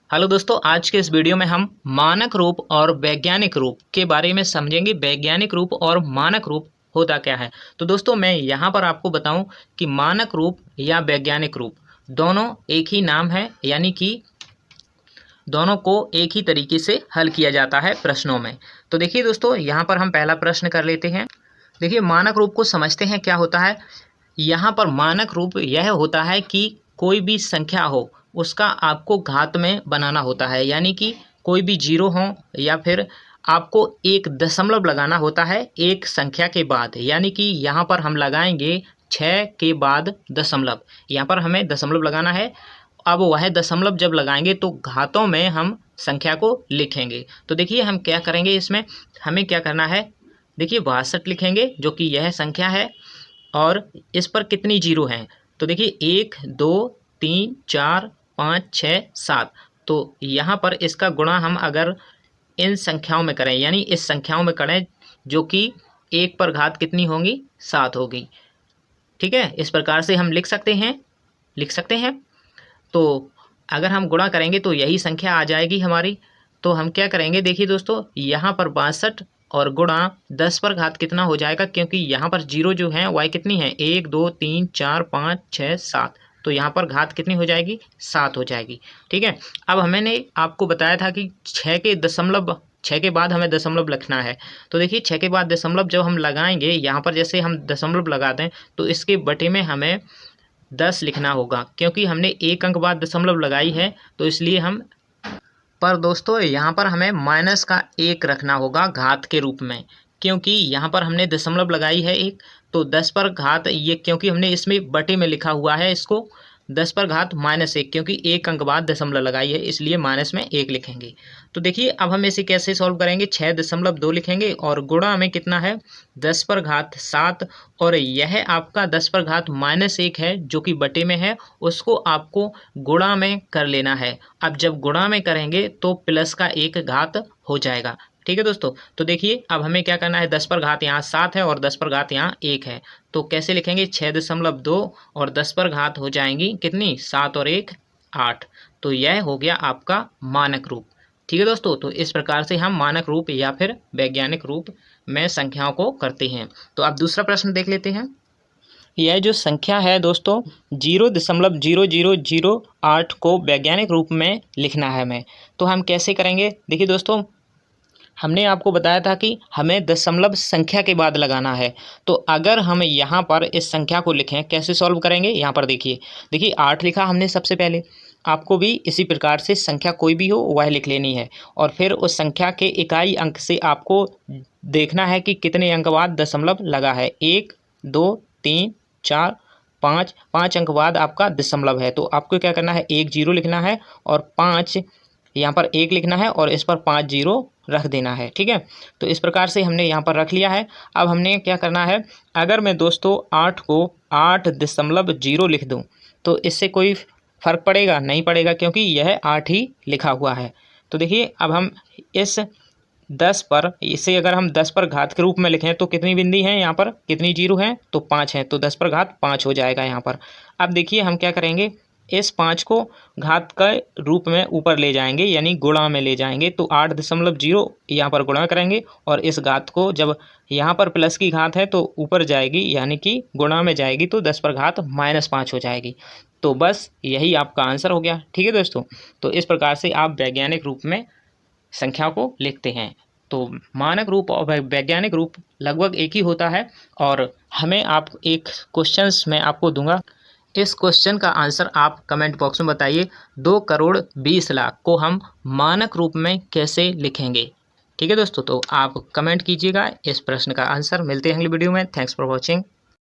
Hello दोस्तों, आज के इस वीडियो में हम मानक रूप और वैज्ञानिक रूप के बारे में समझेंगे। वैज्ञानिक रूप और मानक रूप होता क्या है। तो दोस्तों मैं यहाँ पर आपको बताऊं कि मानक रूप या वैज्ञानिक रूप दोनों एक ही नाम है, यानी कि दोनों को एक ही तरीके से हल किया जाता है प्रश्नों में। तो देखिए दोस्तों, यहाँ पर हम पहला प्रश्न कर लेते हैं। देखिए, मानक रूप को समझते हैं क्या होता है। यहाँ पर मानक रूप यह होता है कि कोई भी संख्या हो उसका आपको घात में बनाना होता है, यानी कि कोई भी जीरो हो या फिर आपको एक दशमलव लगाना होता है एक संख्या के बाद, यानी कि यहाँ पर हम लगाएंगे 6 के बाद दशमलव। यहाँ पर हमें दशमलव लगाना है। अब वह दशमलव जब लगाएंगे तो घातों में हम संख्या को लिखेंगे। तो देखिए हम क्या करेंगे, इसमें हमें क्या करना है। देखिए 62 लिखेंगे जो कि यह संख्या है, और इस पर कितनी जीरो हैं। तो देखिए 1 2 3 4 5 6 7। तो यहाँ पर इसका गुणा हम अगर इन संख्याओं में करें, यानी इस संख्याओं में करें, जो कि 1 पर घात कितनी होगी, 7 होगी। ठीक है, इस प्रकार से हम लिख सकते हैं। तो अगर हम गुणा करेंगे तो यही संख्या आ जाएगी हमारी। तो हम क्या करेंगे, देखिए दोस्तों, यहाँ पर 62 और गुणा 10 पर घात कितना हो जाएगा, क्योंकि यहाँ पर जीरो जो है वह कितनी है, 1 2 3 4 5 6 7। तो यहाँ पर घात कितनी हो जाएगी, 7 हो जाएगी। ठीक है, अब मैंने आपको बताया था कि 6 के बाद हमें दशमलव लिखना है। तो देखिए 6 के बाद दशमलव जब हम लगाएंगे, यहाँ पर जैसे हम दशमलव लगा दें तो इसके बटे में हमें 10 लिखना होगा, क्योंकि हमने एक अंक बाद दशमलव लगाई है। तो इसलिए हम पर दोस्तों यहाँ पर हमें माइनस का 1 रखना होगा घात के रूप में, क्योंकि यहाँ पर हमने दशमलव लगाई है एक। तो 10 पर घात ये, क्योंकि हमने इसमें बटे में लिखा हुआ है इसको 10 पर घात -1, क्योंकि एक अंक बाद दशमलव लगाई है, इसलिए माइनस में 1 लिखेंगे। तो देखिए अब हम इसे कैसे सॉल्व करेंगे, 6.2 लिखेंगे और गुणा में कितना है, 10 पर घात 7, और यह आपका 10 पर घात -1 है जो कि बटे में है, उसको आपको गुणा में कर लेना है। अब जब गुणा में करेंगे तो प्लस का 1 घात हो जाएगा। ठीक है दोस्तों, तो देखिए अब हमें क्या करना है, 10 पर घात यहाँ 7 है और 10 पर घात यहाँ 1 है। तो कैसे लिखेंगे, 6.2 और 10 पर घात हो जाएंगी कितनी, 7 और 1 8। तो यह हो गया आपका मानक रूप। ठीक है दोस्तों, तो इस प्रकार से हम मानक रूप या फिर वैज्ञानिक रूप में संख्याओं को करते हैं। तो अब दूसरा प्रश्न देख लेते हैं। यह जो संख्या है दोस्तों 0.0008 को वैज्ञानिक रूप में लिखना है हमें। तो हम कैसे करेंगे, देखिए दोस्तों, हमने आपको बताया था कि हमें दशमलव संख्या के बाद लगाना है। तो अगर हम यहाँ पर इस संख्या को लिखें, कैसे सॉल्व करेंगे, यहाँ पर देखिए 8 लिखा हमने सबसे पहले। आपको भी इसी प्रकार से संख्या कोई भी हो वह लिख लेनी है, और फिर उस संख्या के इकाई अंक से आपको देखना है कि कितने अंक बाद दशमलव लगा है। 1 2 3 4 5, 5 अंक बाद आपका दशमलव है। तो आपको क्या करना है, 1 0 लिखना है और 5 यहाँ पर 1 लिखना है और इस पर 5 0 रख देना है। ठीक है, तो इस प्रकार से हमने यहाँ पर रख लिया है। अब हमने क्या करना है, अगर मैं दोस्तों 8 को 8.0 लिख दूँ तो इससे कोई फ़र्क पड़ेगा, नहीं पड़ेगा, क्योंकि यह 8 ही लिखा हुआ है। तो देखिए अब हम इस 10 पर, इसे अगर हम 10 पर घात के रूप में लिखें तो कितनी बिंदी हैं, यहाँ पर कितनी जीरो हैं, तो 5 हैं। तो 10 पर घात 5 हो जाएगा यहाँ पर। अब देखिए हम क्या करेंगे, इस 5 को घात के रूप में ऊपर ले जाएंगे, यानी गुणा में ले जाएंगे। तो 8.0 यहाँ पर गुणा करेंगे, और इस घात को जब यहाँ पर प्लस की घात है तो ऊपर जाएगी, यानी कि गुणा में जाएगी, तो 10 पर घात -5 हो जाएगी। तो बस यही आपका आंसर हो गया। ठीक है दोस्तों, तो इस प्रकार से आप वैज्ञानिक रूप में संख्या को लिखते हैं। तो मानक रूप और वैज्ञानिक रूप लगभग एक ही होता है। और हमें आप एक क्वेश्चंस मैं आपको दूंगा, इस क्वेश्चन का आंसर आप कमेंट बॉक्स में बताइए, 2,20,00,000 को हम मानक रूप में कैसे लिखेंगे। ठीक है दोस्तों, तो आप कमेंट कीजिएगा इस प्रश्न का आंसर। मिलते हैं अगली वीडियो में। Thanks for watching.